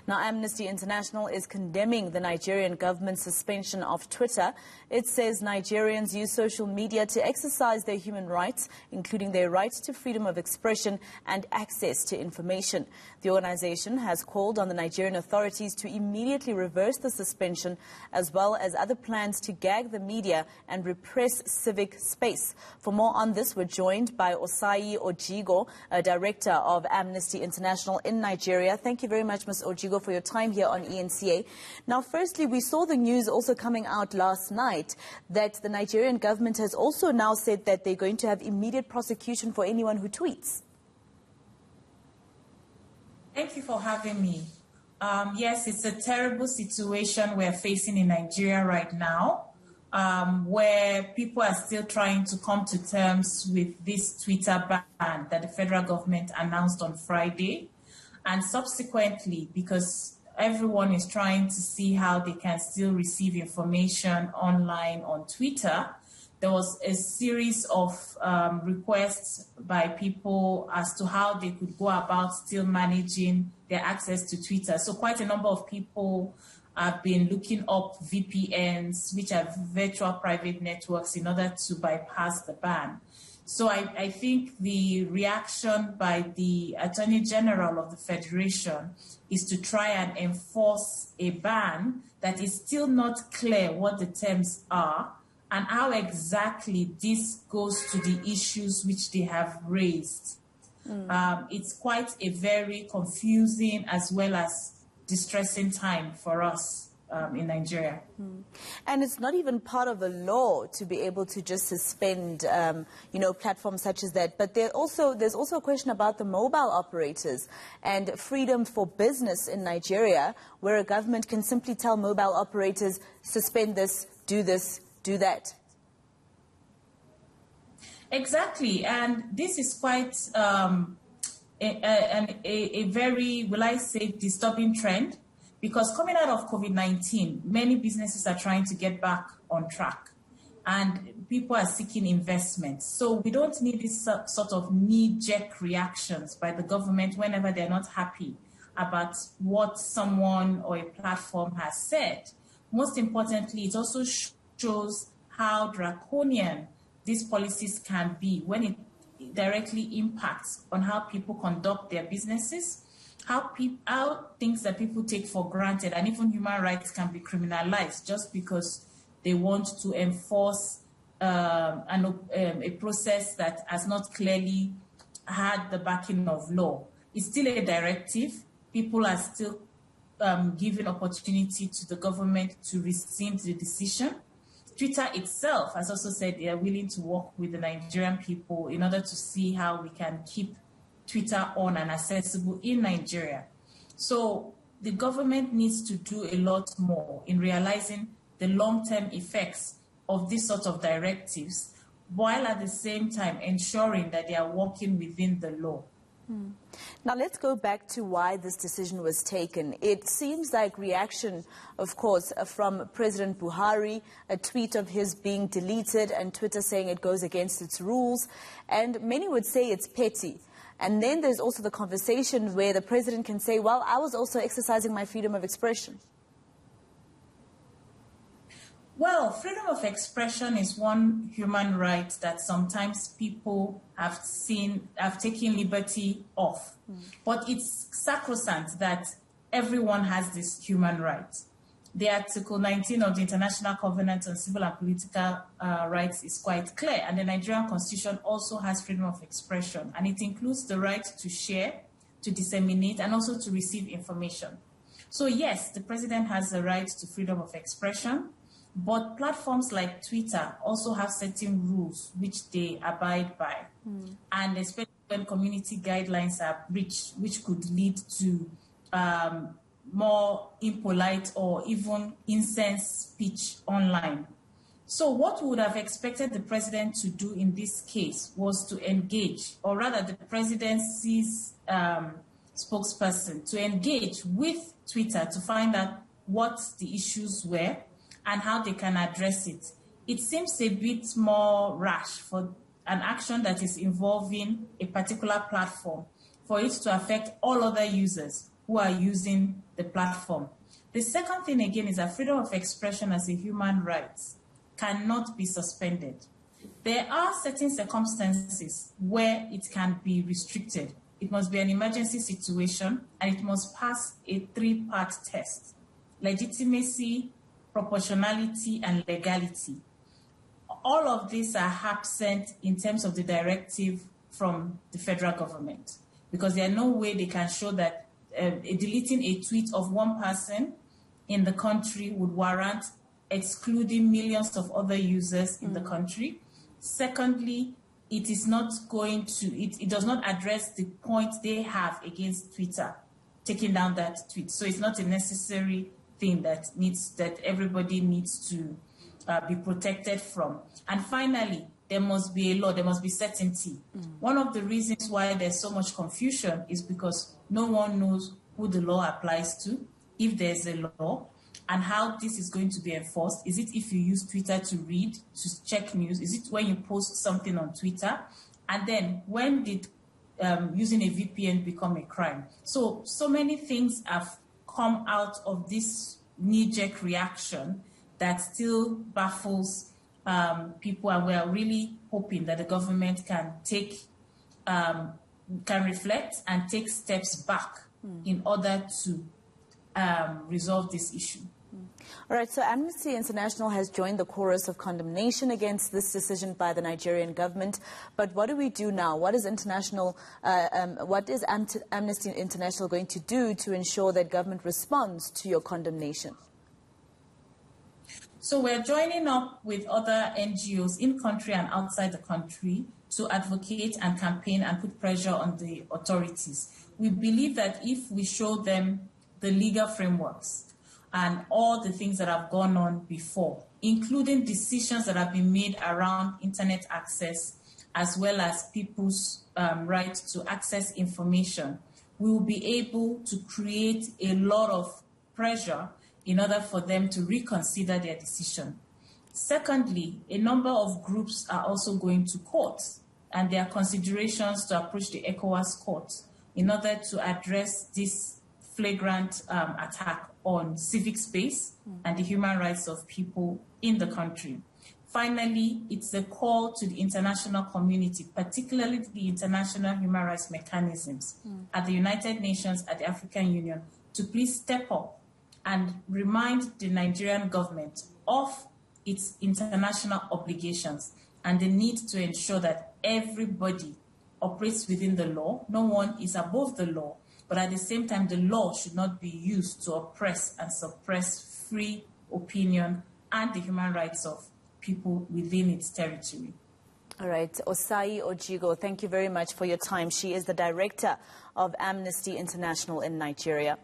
Now, Amnesty International is condemning the Nigerian government's suspension of Twitter. It says Nigerians use social media to exercise their human rights, including their right to freedom of expression and access to information. The organization has called on the Nigerian authorities to immediately reverse the suspension, as well as other plans to gag the media and repress civic space. For more on this, we're joined by Osai Ojigo, Director of Amnesty International in Nigeria. Thank you very much, Ms. Ojigo, for your time here on ENCA. Now, firstly, we saw the news also coming out last night that the Nigerian government has also now said that they're going to have immediate prosecution for anyone who tweets. Thank you for having me. Yes, it's a terrible situation we're facing in Nigeria right now, where people are still trying to come to terms with this Twitter ban that the federal government announced on Friday. And subsequently, because everyone is trying to see how they can still receive information online on Twitter, there was a series of requests by people as to how they could go about still managing their access to Twitter. So quite a number of people have been looking up VPNs, which are virtual private networks, in order to bypass the ban. So I think the reaction by the Attorney General of the Federation is to try and enforce a ban that is still not clear what the terms are and how exactly this goes to the issues which they have raised. It's quite a very confusing as well as distressing time for us in Nigeria. And it's not even part of the law to be able to just suspend, platforms such as that. But there's also a question about the mobile operators and freedom for business in Nigeria, where a government can simply tell mobile operators, suspend this, do that. Exactly. And this is quite a very, will I say, disturbing trend. Because coming out of COVID-19, many businesses are trying to get back on track and people are seeking investment. So we don't need this sort of knee-jerk reactions by the government whenever they're not happy about what someone or a platform has said. Most importantly, it also shows how draconian these policies can be when it directly impacts on how people conduct their businesses, how things that people take for granted and even human rights can be criminalized just because they want to enforce a process that has not clearly had the backing of law. It's still a directive. People are still given opportunity to the government to rescind the decision. Twitter itself has also said they are willing to work with the Nigerian people in order to see how we can keep Twitter on and accessible in Nigeria. So the government needs to do a lot more in realizing the long-term effects of this sort of directives, while at the same time ensuring that they are working within the law. Now, let's go back to why this decision was taken. It seems like reaction, of course, from President Buhari, a tweet of his being deleted and Twitter saying it goes against its rules, and many would say it's petty. And then there's also the conversation where the president can say, well, I was also exercising my freedom of expression. Well, freedom of expression is one human right that sometimes people have taken liberty of. But it's sacrosanct that everyone has this human right. The Article 19 of the International Covenant on Civil and Political Rights is quite clear, and the Nigerian Constitution also has freedom of expression, and it includes the right to share, to disseminate, and also to receive information. So yes, the president has the right to freedom of expression, but platforms like Twitter also have certain rules which they abide by, and especially when community guidelines are breached, which could lead to more impolite or even incense speech online. So what we would have expected the president to do in this case was to engage, or rather the presidency's spokesperson, to engage with Twitter to find out what the issues were and how they can address it. It seems a bit more rash for an action that is involving a particular platform for it to affect all other users who are using the platform. The second thing, again, is that freedom of expression as a human right cannot be suspended. There are certain circumstances where it can be restricted. It must be an emergency situation, and it must pass a three-part test: legitimacy, proportionality, and legality. All of these are absent in terms of the directive from the federal government, because there are no way they can show that deleting a tweet of one person in the country would warrant excluding millions of other users in the country. Secondly, it is not going to, it does not address the point they have against Twitter, taking down that tweet. So it's not a necessary thing that everybody needs to be protected from. And finally, there must be a law, there must be certainty. One of the reasons why there's so much confusion is because no one knows who the law applies to, if there's a law, and how this is going to be enforced. Is it if you use Twitter to read, to check news? Is it when you post something on Twitter? And then when did using a VPN become a crime? So many things have come out of this knee-jerk reaction that still baffles people, and we are really hoping that the government can reflect and take steps back in order to resolve this issue. All right, so Amnesty International has joined the chorus of condemnation against this decision by the Nigerian government. But what do we do now? What is Amnesty International going to do to ensure that government responds to your condemnation? So we're joining up with other NGOs in country and outside the country to advocate and campaign and put pressure on the authorities. We believe that if we show them the legal frameworks and all the things that have gone on before, including decisions that have been made around internet access, as well as people's right to access information, we will be able to create a lot of pressure in order for them to reconsider their decision. Secondly, a number of groups are also going to court, and there are considerations to approach the ECOWAS court in order to address this flagrant attack on civic space and the human rights of people in the country. Finally, it's a call to the international community, particularly the international human rights mechanisms at the United Nations, at the African Union, to please step up and remind the Nigerian government of its international obligations and the need to ensure that everybody operates within the law. No one is above the law, but at the same time, the law should not be used to oppress and suppress free opinion and the human rights of people within its territory. All right, Osai Ojigo, thank you very much for your time. She is the director of Amnesty International in Nigeria.